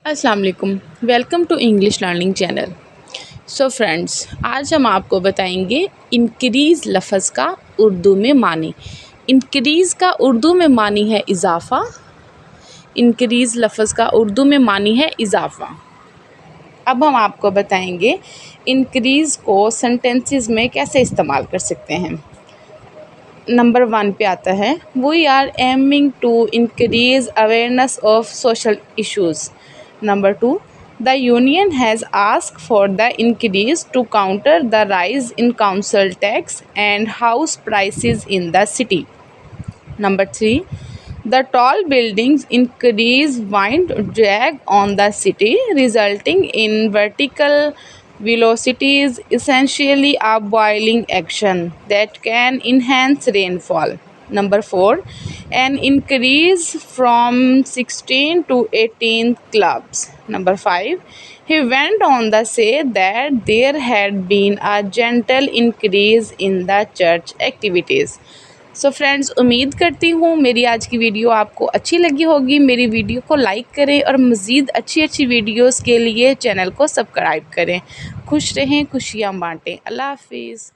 अस्सलाम वालेकुम। Welcome to English learning channel. So friends, आज हम आपको बताएंगे इंक्रीज़ लफ्ज़ का उर्दू में मानी। इंक्रीज़ का उर्दू में मानी है इजाफ़ा। इंक्रीज़ लफ्ज़ का उर्दू में मानी है इजाफ़ा। अब हम आपको बताएंगे इंक्रीज़ को सेंटेंसेस में कैसे इस्तेमाल कर सकते हैं। नंबर 1 पे आता है, we are aiming to increase awareness of social issues. Number 2, the union has asked for the increase to counter the rise in council tax and house prices in the city. Number 3, the tall buildings increase wind drag on the city, resulting in vertical velocities, essentially a boiling action that can enhance rainfall. Number 4, an increase from 16 to 18 clubs. Number 5, he went on to say that there had been a gentle increase in the church activities. So friends, उम्मीद करती हूँ मेरी आज की video आपको अच्छी लगी होगी। मेरी वीडियो को लाइक करें और मज़ीद अच्छी अच्छी वीडियोस के लिए चैनल को सब्सक्राइब करें। खुश रहें, खुशियाँ बाँटें। अल्लाह हाफिज़।